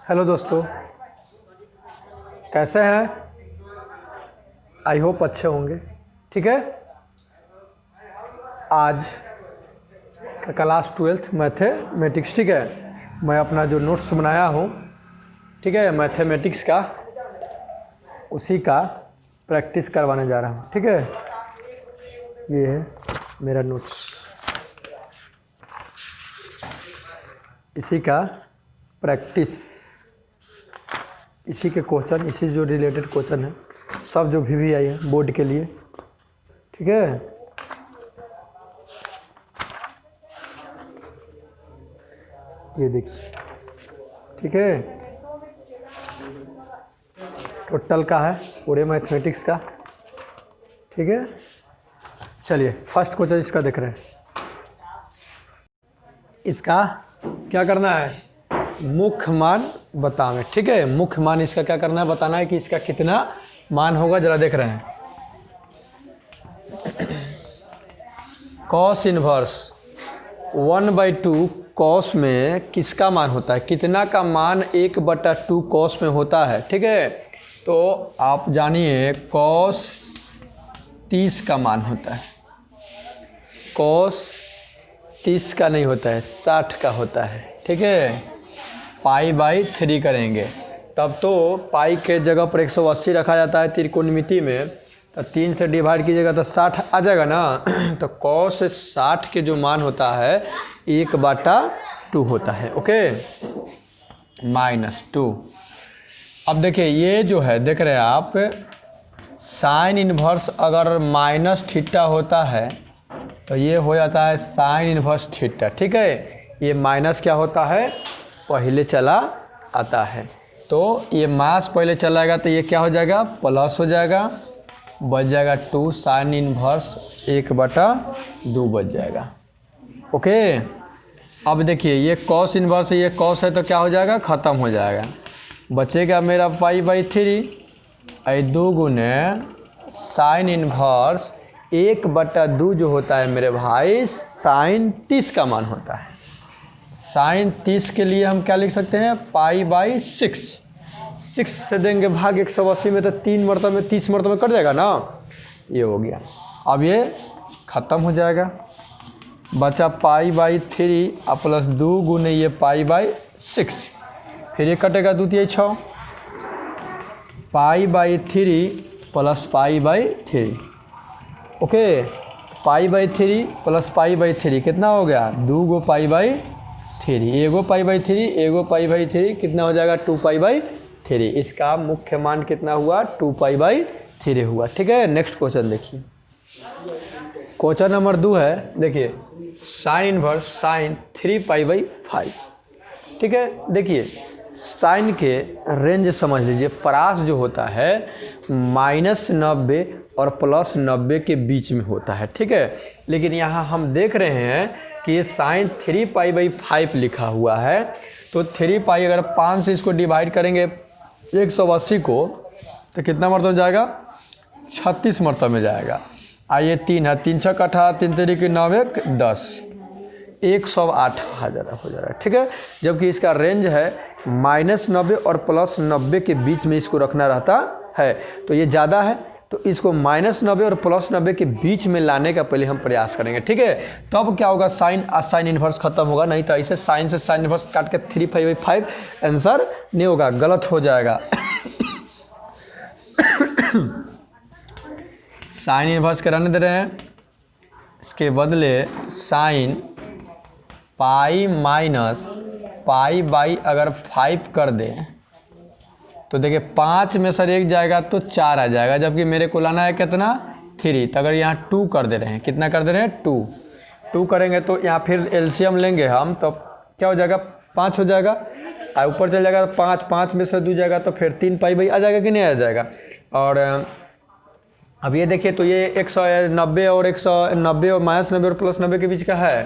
Hello दोस्तों, कैसे हैं? आई होप अच्छे होंगे। ठीक है, आज का क्लास 12th मैथमेटिक्स। ठीक है, मैं अपना जो नोट्स बनाया हूँ, ठीक है, मैथमेटिक्स का, उसी का प्रैक्टिस करवाने जा रहा हूँ। ठीक है, ये है मेरा नोट्स, इसी का प्रैक्टिस, इसी के क्वेश्चन, इसी जो रिलेटेड क्वेश्चन है, सब जो भी आई है बोर्ड के लिए। ठीक है, ये देखिए। ठीक है, टोटल का है पूरे मैथमेटिक्स का। ठीक है, चलिए फर्स्ट क्वेश्चन इसका देख रहे हैं। इसका क्या करना है? मुख्य मान बतावें। ठीक है, मुख्य मान इसका क्या करना है? बताना है कि इसका कितना मान होगा। जरा देख रहे हैं, कॉस इनवर्स 1/2 कॉस में किसका मान होता है? कितना का मान 1/2 कॉस में होता है? ठीक है, तो आप जानिए कॉस 30 का मान होता है। कॉस 30 का नहीं होता है, 60 का होता है। ठीक है, π/3 करेंगे तब तो पाई के जगह पर 180 रखा जाता है त्रिकोणमिति में, तो 3 से डिवाइड कीजिएगा तो 60 आ जाएगा ना। तो कॉस 60 के जो मान होता है 1/2 होता है। ओके, -2। अब देखिए ये जो है, देख रहे हैं आप, साइन इन्वर्स अगर -θ होता है तो ये हो जाता है साइन इन्वर्स थीटा। ठीक है, ये माइनस क्या होता है? पहले चला आता है, तो ये मास पहले चला आएगा तो ये क्या हो जाएगा? प्लस हो जाएगा, बच जाएगा 2 साइन इन्वर्स 1/2 बच जाएगा। ओके, अब देखिए ये कॉस इन्वर्स है, ये कॉस है तो क्या हो जाएगा? ख़त्म हो जाएगा। बचेगा मेरा π/3 2 गुने साइन इन्वर्स 1/2 जो होता है मेरे भाई साइन 30 का मान होता है। साइन 30 के लिए हम क्या लिख सकते हैं? π/6। 6 से देंगे भाग 180 में तो 3 मरतबे में 30 मरतबे में कट जाएगा ना। ये हो गया, अब ये ख़त्म हो जाएगा। बचा π/3 और प्लस 2 गुने ये π/6, फिर ये कटेगा 2 × 6, π/3 प्लस π/3। ओके, π/3 प्लस π/3 कितना हो गया? 2 गो π/3, एगो π/3, एगो π/3 कितना हो जाएगा? 2π/3। इसका मुख्य मान कितना हुआ? 2π/3 हुआ। ठीक है, नेक्स्ट क्वेश्चन देखिए। क्वेश्चन नंबर 2 है, देखिए साइन इनवर्स साइन 3π/5। ठीक है, देखिए साइन के रेंज समझ लीजिए। परास जो होता है -90 और +90 के बीच में होता है। ठीक है, लेकिन यहाँ हम देख रहे हैं कि ये साइन 3π/5 लिखा हुआ है, तो 3π अगर 5 से इसको डिवाइड करेंगे 180 को तो कितना मरतबा जाएगा? 36 मरतबा में जाएगा। आइए 3 है, 3 6 18, 3 3 9 1 10, 108 हज़ार हो जा रहा है। ठीक है, जबकि इसका रेंज है -90 और +90 के बीच में इसको रखना रहता है, तो ये ज़्यादा है, तो इसको -90 और +90 के बीच में लाने का पहले हम प्रयास करेंगे। ठीक है, तब क्या होगा? साइन इन्वर्स खत्म होगा, नहीं तो ऐसे साइन से साइन इन्वर्स काट के 3π/5 आंसर नहीं होगा, गलत हो जाएगा। साइन इन्वर्स कराने दे रहे हैं, इसके बदले साइन π अगर 5 कर दें तो देखिए 5 में सर 1 जाएगा तो 4 आ जाएगा, जबकि मेरे को लाना है कितना? 3। तो अगर यहाँ 2 कर दे रहे हैं, कितना कर दे रहे हैं? 2 करेंगे तो यहाँ फिर एलसीएम लेंगे हम, तो क्या हो जाएगा? 5 हो जाएगा, और ऊपर चल जाएगा 5 में से 2 जाएगा तो फिर 3π/, आ जाएगा कि नहीं आ जाएगा? और अब ये देखिए, तो ये 190 और 190 और -90 और +90 के बीच का है।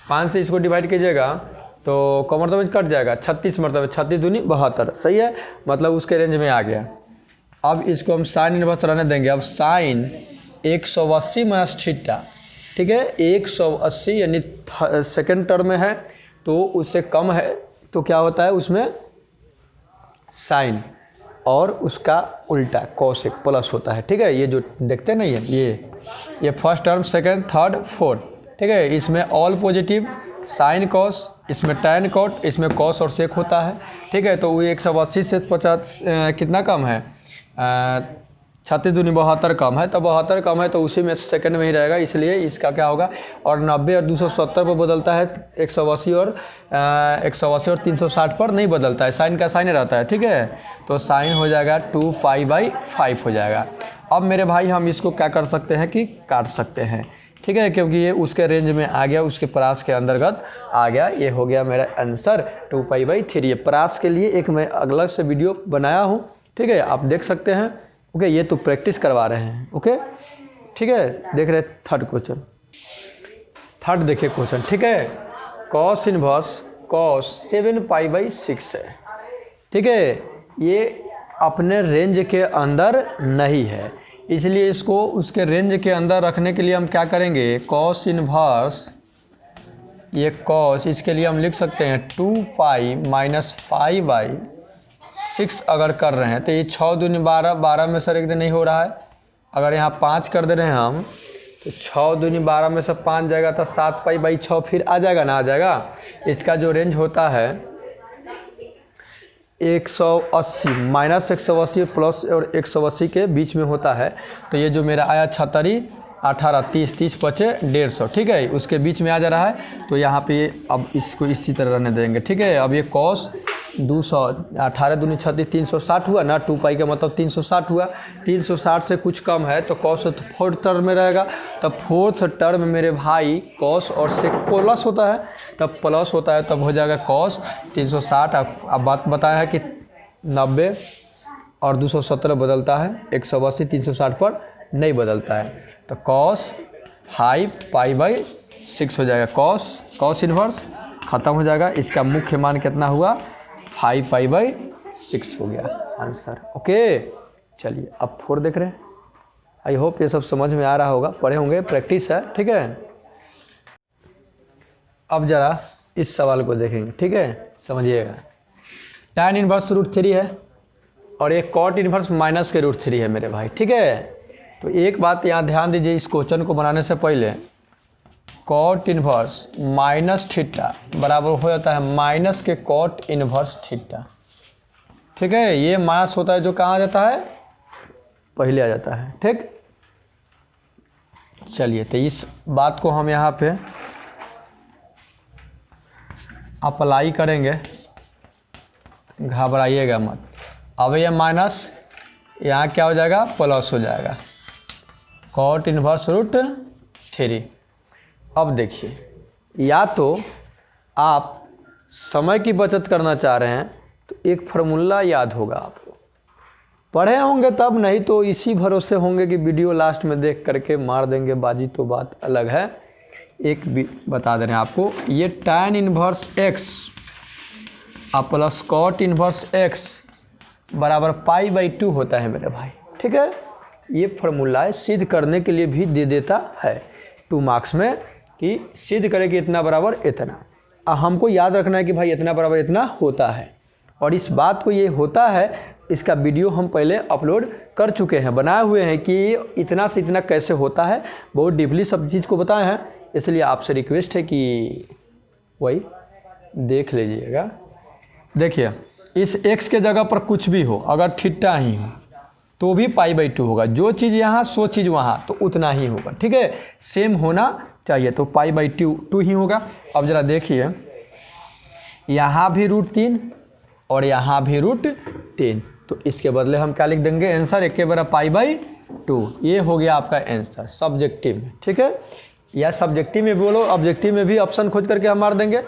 5 से इसको डिवाइड कीजिएगा तो कम मरतबे कट जाएगा, 36 मरतबे, 36 दूनी 72। सही है, मतलब उसके रेंज में आ गया। अब इसको हम साइन इन्वर्स रहने देंगे। अब साइन 180 माइनस थीटा, ठीक है, 180 यानी सेकेंड टर्म में है तो उससे कम है तो क्या होता है उसमें साइन और उसका उल्टा कोसेक प्लस होता है। ठीक है, ये जो देखते हैं ना ये first term, second, third, fourth. ठीक है, इसमें ऑल पॉजिटिव, साइन कॉस, इसमें टैन कॉट, इसमें कॉस और सेक होता है। ठीक है, तो वो 180 से 50 कितना कम है, 36 दूनी 72 कम है, तो 72 कम है तो उसी में सेकंड में ही रहेगा, इसलिए इसका क्या होगा। और 90 और 270 पर बदलता है, 180 और 360 पर नहीं बदलता है, साइन का साइन रहता है। ठीक है, तो साइन हो जाएगा 2π/5 हो जाएगा। अब मेरे भाई हम इसको क्या कर सकते हैं कि काट सकते हैं। ठीक है, क्योंकि ये उसके रेंज में आ गया, उसके प्रास के अंतर्गत आ गया। ये हो गया मेरा आंसर 2π/3। ये प्रास के लिए एक मैं अलग से वीडियो बनाया हूँ। ठीक है, आप देख सकते हैं। ओके, ये तो प्रैक्टिस करवा रहे हैं। ओके, ठीक है, देख रहे थर्ड क्वेश्चन। थर्ड देखिए क्वेश्चन। ठीक है, कॉस इनवर्स कॉस 7π/6 है। ठीक है, ये अपने रेंज के अंदर नहीं है, इसलिए इसको उसके रेंज के अंदर रखने के लिए हम क्या करेंगे, कॉस इनवर्स, ये कॉस, इसके लिए हम लिख सकते हैं 2π - 5/6 अगर कर रहे हैं तो ये 6 दूनी 12, 12 में से एक दिन नहीं हो रहा है। अगर यहाँ 5 कर दे रहे हैं हम तो 6 दूनी 12 में से 5 जाएगा तो 7π/6 फिर आ जाएगा ना, आ जाएगा। इसका जो रेंज होता है 180 -180 प्लस और 180 के बीच में होता है। तो ये जो मेरा आया 76, 18, 30, 30 बचे 150। ठीक है, उसके बीच में आ जा रहा है, तो यहाँ पे अब इसको इसी तरह रहने देंगे। ठीक है, अब ये कॉस 200, 18 दूनी 36, 360 हुआ ना, 2π का मतलब 360 हुआ। 360 से कुछ कम है तो कॉस फोर्थ टर्म में रहेगा। तब फोर्थ टर्म में मेरे भाई कॉस और सेक प्लस होता है, तब प्लस होता है, तब हो जाएगा कॉस 360। अब बात बताया है कि 90 और 270 बदलता है, 180 360 पर नहीं बदलता है, तो कॉस 5π/6 हो जाएगा। कॉस इनवर्स ख़त्म हो जाएगा। इसका मुख्य मान कितना हुआ, 5π/6 हो गया आंसर। ओके, चलिए अब 4 देख रहे हैं। आई होप ये सब समझ में आ रहा होगा, पढ़े होंगे, प्रैक्टिस है। ठीक है, अब ज़रा इस सवाल को देखेंगे। ठीक है, समझिएगा। tan इनवर्स √3 है और एक कॉट इनवर्स माइनस के √3 है मेरे भाई। ठीक है, तो एक बात यहाँ ध्यान दीजिए, इस क्वेश्चन को बनाने से पहले कॉट इनवर्स माइनस थीटा बराबर हो जाता है माइनस के कॉट इनवर्स थीटा। ठीक है, ये माइनस होता है जो कहाँ आ जाता है, पहले आ जाता है। ठीक, चलिए तो इस बात को हम यहाँ पे अप्लाई करेंगे, घबराइएगा मत। अब ये माइनस यहाँ क्या हो जाएगा, प्लस हो जाएगा, कॉट इनवर्स √3। अब देखिए, या तो आप समय की बचत करना चाह रहे हैं तो एक फार्मूला याद होगा, आपको पढ़े होंगे तब, नहीं तो इसी भरोसे होंगे कि वीडियो लास्ट में देख करके मार देंगे बाजी, तो बात अलग है। एक भी बता दे रहे हैं आपको, ये tan inverse x plus cot inverse x बराबर π/2 होता है मेरे भाई। ठीक है, ये फार्मूला सिद्ध करने के लिए भी दे देता है 2 मार्क्स में, कि सिद्ध करें कि इतना बराबर इतना। हमको याद रखना है कि भाई इतना बराबर इतना होता है, और इस बात को ये होता है, इसका वीडियो हम पहले अपलोड कर चुके हैं, बनाए हुए हैं कि इतना से इतना कैसे होता है, बहुत डीपली सब चीज़ को बताए हैं। इसलिए आपसे रिक्वेस्ट है कि वही देख लीजिएगा। देखिए, इस x के जगह पर कुछ भी हो, अगर थीटा ही हो तो भी π/2 होगा, जो चीज़ यहाँ सो चीज़ वहाँ, तो उतना ही होगा। ठीक है, सेम होना चाहिए, तो π/2 ही होगा। अब ज़रा देखिए, यहाँ भी √3 और यहाँ भी √3, तो इसके बदले हम क्या लिख देंगे, आंसर एक बराबर π/2। ये हो गया आपका आंसर सब्जेक्टिव में। ठीक है, या सब्जेक्टिव में बोलो, ऑब्जेक्टिव में भी ऑप्शन खोज करके हम मार देंगे।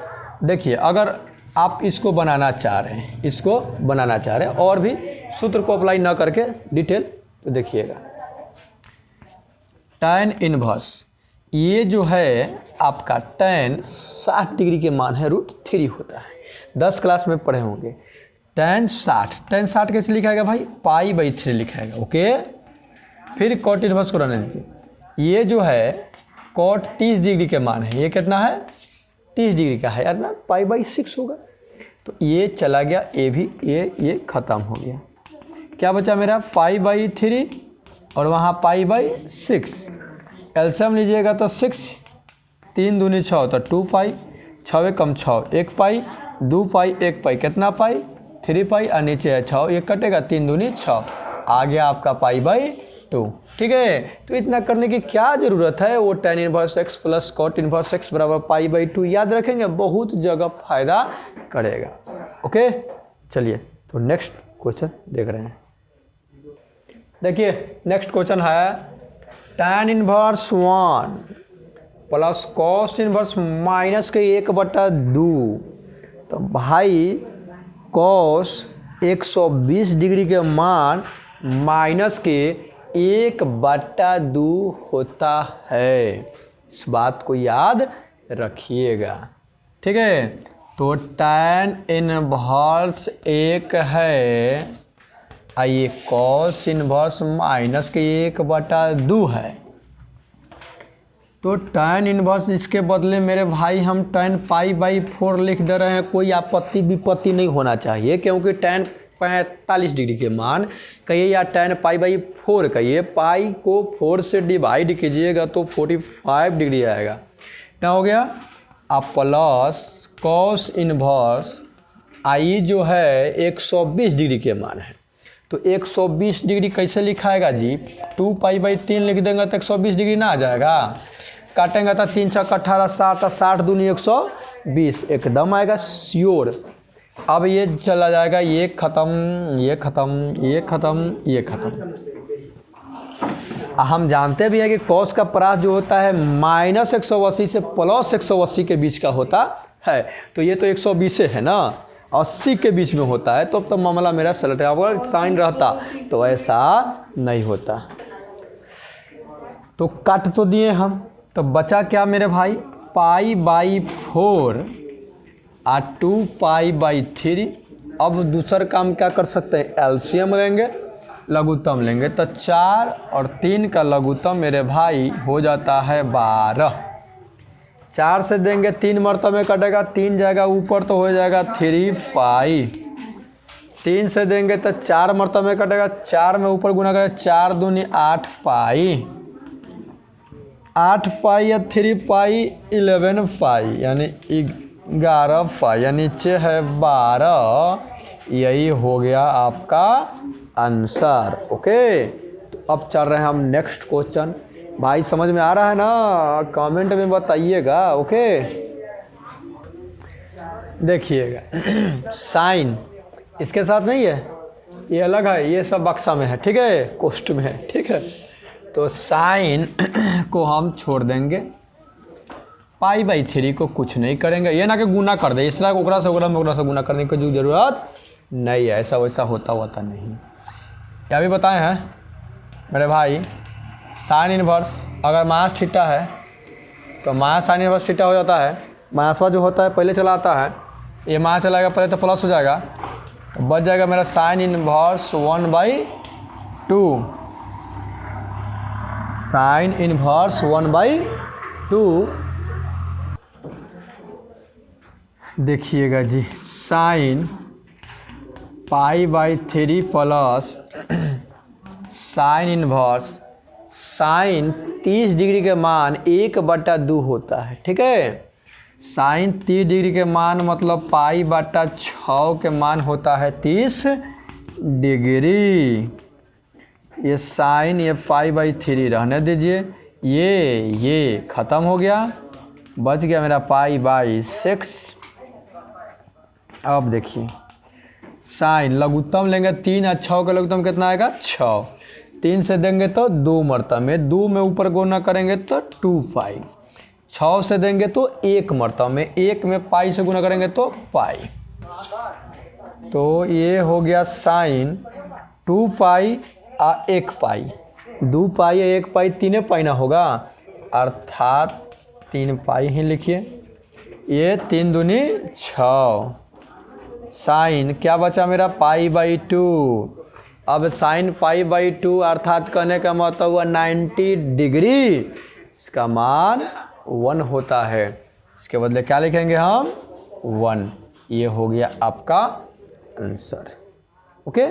देखिए, अगर आप इसको बनाना चाह रहे हैं, इसको बनाना चाह रहे हैं और भी सूत्र को अप्लाई ना करके डिटेल, तो देखिएगा, tan इनवर्स, ये जो है आपका tan 60 डिग्री के मान है √3 होता है, 10 क्लास में पढ़े होंगे। tan 60 कैसे लिखाएगा भाई, π/3 लिखाएगा। ओके, फिर कॉट इनवर्स को रहने दीजिए, ये जो है कॉट 30 डिग्री के मान है, ये कितना है, 30 डिग्री का है यार ना, π/6 होगा। तो ये चला गया, ये भी, ये ख़त्म हो गया। क्या बचा मेरा? पाई/3 और वहाँ पाई/6। एलसीएम लीजिएगा तो 6, 3 दूनी 6 तो 2 पाई, 6 एकम 6, 1 पाई, 2 पाई, 1 पाई, कितना पाई? 3 पाई, और नीचे है 6, ये कटेगा, 3 दूनी 6, आ गया आपका पाई/2। ठीक है, तो इतना करने की क्या ज़रूरत है? वो tan inverse x plus cot inverse x बराबर पाई/2 याद रखेंगे, बहुत जगह फायदा करेगा। ओके, चलिए तो नेक्स्ट क्वेश्चन देख रहे हैं। देखिए नेक्स्ट क्वेश्चन है tan inverse 1 plus cos inverse minus के 1/2। तो भाई कॉस 120 डिग्री के मान माइनस के 1/2 होता है, इस बात को याद रखिएगा। ठीक है, तो tan इनवर्स 1 है, ये कॉस इनवर्स माइनस के 1/2 है। तो tan इनवर्स इसके बदले मेरे भाई हम tan पाई/4 लिख दे रहे हैं, कोई आपत्ति विपत्ति नहीं होना चाहिए, क्योंकि tan 45 डिग्री के मान कहिए या tan पाई/4 कहिए, पाई को 4 से डिवाइड कीजिएगा तो 45 डिग्री आएगा। क्या हो गया? अब प्लस कॉस इनवर्स आई जो है 120 डिग्री के मान है, तो 120 डिग्री कैसे लिखाएगा जी? 2 पाई/3 लिख देंगे तो 120 डिग्री ना आ जाएगा? काटेंगे तो 3 × 18 60, 60 दूनी 120 एकदम आएगा श्योर। अब ये चला जाएगा, ये ख़त्म, ये ख़त्म, ये ख़त्म, ये ख़त्म। हम जानते भी हैं कि कॉस का प्रास जो होता है -180 से +180 के बीच का होता है, तो ये तो 120 है ना, 80 के बीच में होता है, तो मामला मेरा सलट है। अगर साइन रहता तो ऐसा नहीं होता। तो काट तो दिए हम, तो बचा क्या मेरे भाई? पाई/4 और 2 पाई/3। अब दूसरा काम क्या कर सकते हैं? एलसीएम लेंगे, लघुत्तम लेंगे, तो 4 और 3 का लघुत्तम मेरे भाई हो जाता है 12। 4 से देंगे 3 मरतबे में कटेगा, 3 जाएगा ऊपर तो हो जाएगा 3 पाई। 3 से देंगे तो 4 मरतबे में कटेगा, 4 में ऊपर गुना करेगा, 4 दूनी 8 पाई, 8 पाई या 3 पाई 11 पाई यानी 11 पाई, या नीचे है 12। यही हो गया आपका आंसर। ओके, तो अब चल रहे हैं हम नेक्स्ट क्वेश्चन। भाई समझ में आ रहा है ना? कमेंट में बताइएगा। ओके, देखिएगा साइन इसके साथ नहीं है, ये अलग है, ये सब बक्सा में है, ठीक है, कोष्ट में है, ठीक है। तो साइन को हम छोड़ देंगे, पाई/3 को कुछ नहीं करेंगे, ये ना कि गुना कर दे, इसलिए ओकरा से ओकरा में ओकरा से गुना करने की जो ज़रूरत नहीं है, ऐसा वैसा होता नहीं। क्या भी बताए हैं मेरे भाई, साइन इनवर्स अगर माइनस थीटा है तो माइनस साइन इनवर्स थीटा हो जाता है। माइनसवा जो होता है पहले चला आता है, ये माइनस चलाएगा पहले तो प्लस हो जाएगा, तो बच जाएगा मेरा साइन इनवर्स 1/2। Sign inverse 1/2। देखिएगा जी, साइन पाई/3 plus sine inverse sine 30 degree के मान 1/2 होता है, ठीक है। साइन 30 डिग्री के मान मतलब पाई/6 के मान होता है 30 डिग्री। ये साइन ये पाई/3 रहने दीजिए, ये ख़त्म हो गया, बच गया मेरा पाई/6। अब देखिए साइन लघुत्तम लेंगे, 3 और 6 का लघुत्तम कितना आएगा? 6। 3 से देंगे तो 2 मरतबे में, 2 में ऊपर गुना करेंगे तो 2 पाई। 6 से देंगे तो 1 मरतबे में, 1 में पाई से गुना करेंगे तो पाई। तो ये हो गया साइन 2 पाई और 1 पाई। 2 पाई या 1 पाई 3 पाई ना होगा, अर्थात 3 पाई ही लिखिए। ये 3 दूनी 6। साइन क्या बचा मेरा? पाई/2। अब साइन पाई/2 अर्थात कहने का मतलब हुआ 90 डिग्री, इसका मान 1 होता है। इसके बदले क्या लिखेंगे हम? 1। ये हो गया आपका आंसर। ओके,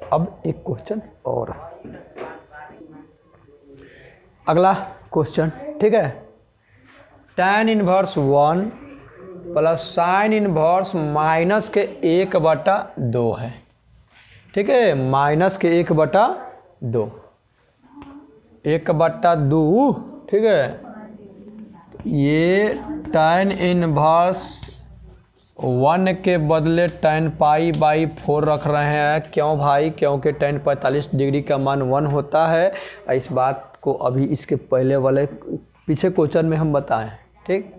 अब एक क्वेश्चन और, अगला क्वेश्चन, ठीक है। tan inverse 1 plus sine inverse minus के 1/2 है, ठीक है, माइनस के 1/2, 1/2, ठीक है। ये tan इनवर्स 1 के बदले tan π/4 रख रहे हैं। क्यों भाई? क्योंकि tan 45 डिग्री का मान 1 होता है। इस बात को अभी इसके पहले वाले पीछे क्वेश्चन में हम बताएं, ठीक।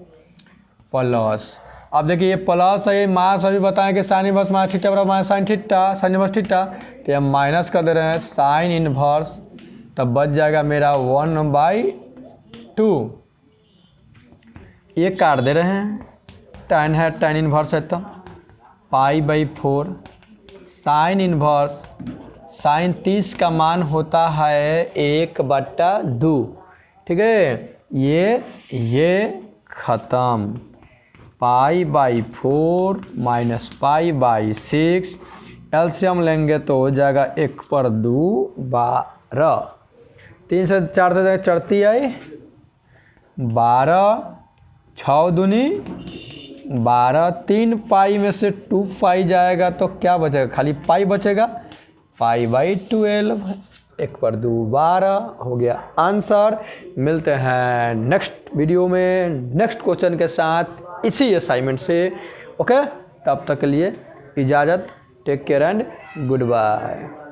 प्लस, अब देखिए ये प्लस है, ये मास अभी बताएं कि साइन इनवर्स माइनस थीटा बराबर minus sine theta, sine inverse theta, तो ये माइनस कर दे रहे हैं साइन इनवर्स, तब बच जाएगा मेरा 1/2। ये काट दे रहे हैं, tan है, tan इनवर्स है तो π/4 साइन इनवर्स, साइन 30 का मान होता है 1/2, ठीक है। ये ख़त्म, π/4 माइनस π/6, एलसीएम लेंगे तो हो जाएगा 1/2 12, 3 से 4 से चढ़ती आई 12, 6 दूनी 12, 3 पाई में से 2 पाई जाएगा तो क्या बचेगा? खाली पाई बचेगा, π/12, 1/2 12 हो गया आंसर। मिलते हैं नेक्स्ट वीडियो में नेक्स्ट क्वेश्चन के साथ इसी असाइनमेंट से। ओके, तब तक के लिए इजाज़त, take care and good bye.